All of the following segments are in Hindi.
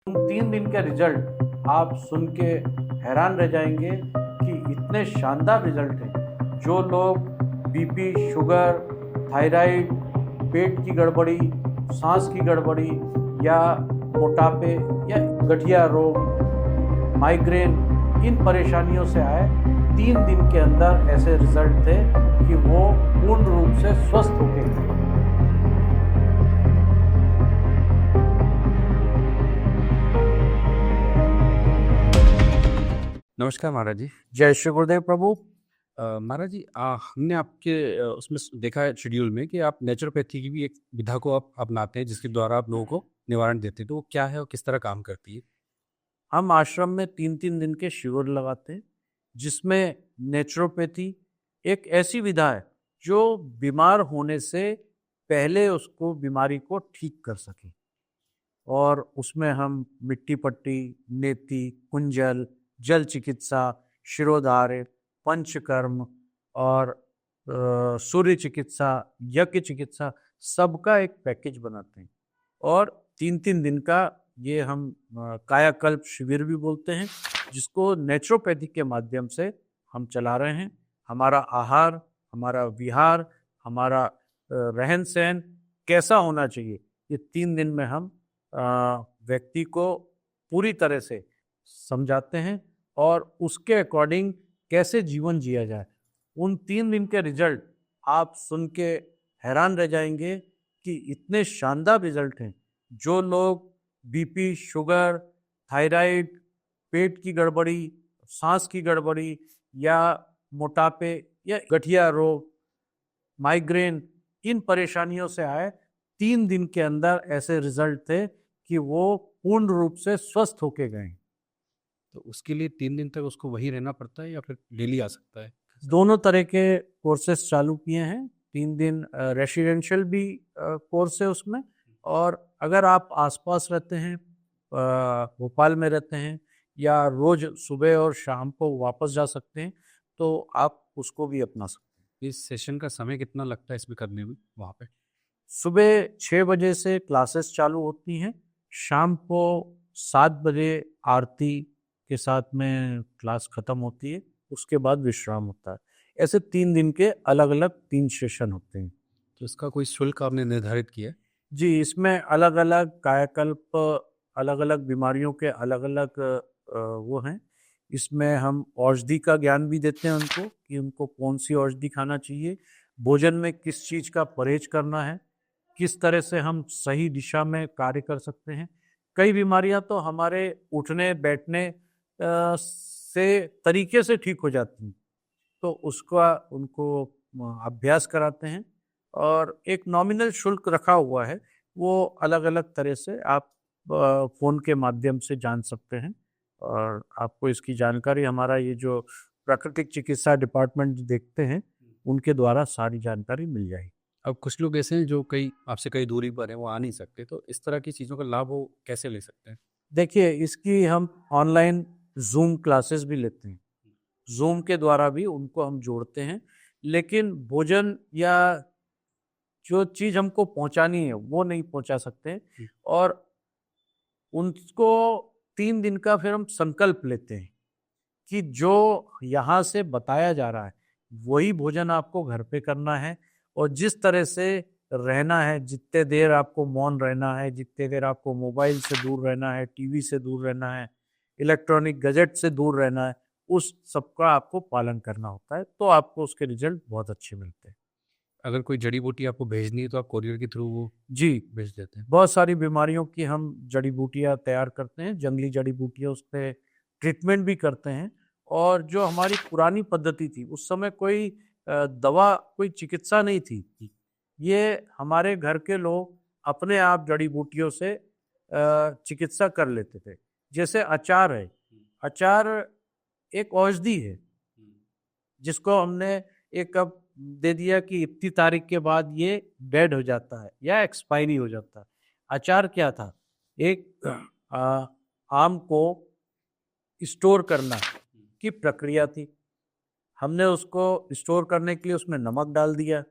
3 दिन के रिजल्ट आप सुन के हैरान रह जाएंगे कि इतने शानदार रिजल्ट हैं। जो लोग बीपी, शुगर, थायराइड, पेट की गड़बड़ी, सांस की गड़बड़ी या मोटापे या गठिया रोग, माइग्रेन, इन परेशानियों से आए, 3 दिन के अंदर ऐसे रिजल्ट थे कि वो पूर्ण रूप से स्वस्थ हो गए। नमस्कार महाराज जी। जय श्री गुरुदेव प्रभु। महाराज जी, हमने आपके उसमें देखा है शेड्यूल में कि आप नेचुरोपैथी की भी एक विधा को आप अपनाते हैं जिसके द्वारा आप लोगों को निवारण देते हैं, तो वो क्या है और किस तरह काम करती है? हम आश्रम में 3-3 दिन के शिविर लगाते हैं जिसमें नेचुरोपैथी एक ऐसी विधा है जो बीमार होने से पहले उसको बीमारी को ठीक कर सके। और उसमें हम मिट्टी पट्टी, नेति, कुंजल, जल चिकित्सा, शिरोधार्य, पंचकर्म और सूर्य चिकित्सा, यज्ञ चिकित्सा, सबका एक पैकेज बनाते हैं। और 3-3 दिन का ये हम कायाकल्प शिविर भी बोलते हैं, जिसको नेचुरोपैथी के माध्यम से हम चला रहे हैं। हमारा आहार, हमारा विहार, हमारा रहन सहन कैसा होना चाहिए, ये 3 दिन में हम व्यक्ति को पूरी तरह से समझाते हैं और उसके अकॉर्डिंग कैसे जीवन जिया जाए। उन 3 दिन के रिजल्ट आप सुन के हैरान रह जाएंगे कि इतने शानदार रिजल्ट हैं। जो लोग बीपी, शुगर, थायराइड, पेट की गड़बड़ी, सांस की गड़बड़ी या मोटापे या गठिया रोग, माइग्रेन, इन परेशानियों से आए, 3 दिन के अंदर ऐसे रिजल्ट थे कि वो पूर्ण रूप से स्वस्थ होके गए। तो उसके लिए 3 दिन तक उसको वहीं रहना पड़ता है या फिर डेली आ सकता है? दोनों तरह के कोर्सेस चालू किए हैं। 3 दिन रेसिडेंशियल भी कोर्स है उसमें, और अगर आप आसपास रहते हैं, भोपाल में रहते हैं या रोज सुबह और शाम को वापस जा सकते हैं, तो आप उसको भी अपना सकते हैं। इस सेशन का समय कितना लगता है इसमें करने में वहाँ पे? सुबह 6 बजे से क्लासेस चालू होती हैं, शाम को 7 बजे आरती के साथ में क्लास ख़त्म होती है, उसके बाद विश्राम होता है। ऐसे 3 दिन के अलग अलग 3 सेशन होते हैं। तो इसका कोई शुल्क आपने निर्धारित किया है? जी, इसमें अलग अलग कायाकल्प, अलग अलग बीमारियों के अलग अलग वो हैं। इसमें हम औषधि का ज्ञान भी देते हैं उनको कि उनको कौन सी औषधि खाना चाहिए, भोजन में किस चीज़ का परहेज करना है, किस तरह से हम सही दिशा में कार्य कर सकते हैं। कई बीमारियां तो हमारे उठने बैठने से तरीके से ठीक हो जाती हैं, तो उसका उनको अभ्यास कराते हैं। और एक नॉमिनल शुल्क रखा हुआ है, वो अलग अलग तरह से आप फ़ोन के माध्यम से जान सकते हैं। और आपको इसकी जानकारी हमारा ये जो प्राकृतिक चिकित्सा डिपार्टमेंट देखते हैं, उनके द्वारा सारी जानकारी मिल जाएगी। अब कुछ लोग ऐसे हैं जो कई आपसे कई दूरी पर हैं, वो आ नहीं सकते, तो इस तरह की चीज़ों का लाभ वो कैसे ले सकते हैं? देखिए, इसकी हम ऑनलाइन ज़ूम क्लासेस भी लेते हैं। ज़ूम के द्वारा भी उनको हम जोड़ते हैं, लेकिन भोजन या जो चीज़ हमको पहुँचानी है, वो नहीं पहुँचा सकते। और उनको 3 दिन का फिर हम संकल्प लेते हैं कि जो यहाँ से बताया जा रहा है, वही भोजन आपको घर पे करना है। और जिस तरह से रहना है, जितने देर आपको मौन रहना है, जितने देर आपको मोबाइल से दूर रहना है, टीवी से दूर रहना है, इलेक्ट्रॉनिक गैजेट से दूर रहना है, उस सबका आपको पालन करना होता है, तो आपको उसके रिजल्ट बहुत अच्छे मिलते हैं। अगर कोई जड़ी बूटी आपको भेजनी है तो आप कोरियर के थ्रू वो जी, भेज देते हैं? बहुत सारी बीमारियों की हम जड़ी-बूटियाँ तैयार करते हैं, जंगली जड़ी-बूटियाँ, उसपे ट्रीटमेंट भी करते हैं। और जो हमारी पुरानी पद्धति थी, उस समय कोई दवा, कोई चिकित्सा नहीं थी। ये हमारे घर के लोग अपने आप जड़ी-बूटियों से चिकित्सा कर लेते थे। जैसे अचार है, अचार एक औषधि है, जिसको हमने एक कप दे दिया कि इतनी तारीख के बाद ये डेड हो जाता है या एक्सपायरी हो जाता है। अचार क्या था? एक आम को स्टोर करना की प्रक्रिया थी। हमने उसको स्टोर करने के लिए उसमें नमक डाल दिया,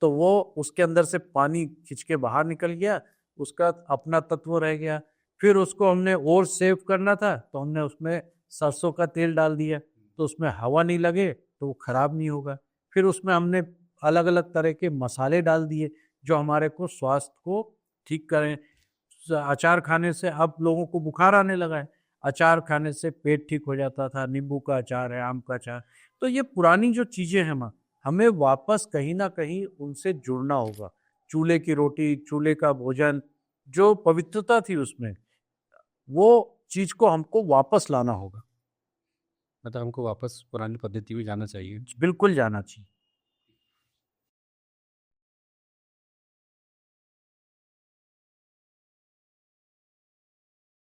तो वो उसके अंदर से पानी खींच के बाहर निकल गया, उसका अपना तत्व रह गया। फिर उसको हमने और सेव करना था तो हमने उसमें सरसों का तेल डाल दिया, तो उसमें हवा नहीं लगे तो वो खराब नहीं होगा। फिर उसमें हमने अलग अलग तरह के मसाले डाल दिए जो हमारे को स्वास्थ्य को ठीक करें। अचार खाने से अब लोगों को बुखार आने लगा है, अचार खाने से पेट ठीक हो जाता था, नींबू का अचार है, आम का अचार। तो ये पुरानी जो चीजें हैं माँ, हमें वापस कहीं ना कहीं उनसे जुड़ना होगा। चूल्हे की रोटी, चूल्हे का भोजन, जो पवित्रता थी उसमें, वो चीज को हमको वापस लाना होगा। मतलब हमको वापस पुरानी पद्धति में जाना चाहिए। बिल्कुल जाना चाहिए।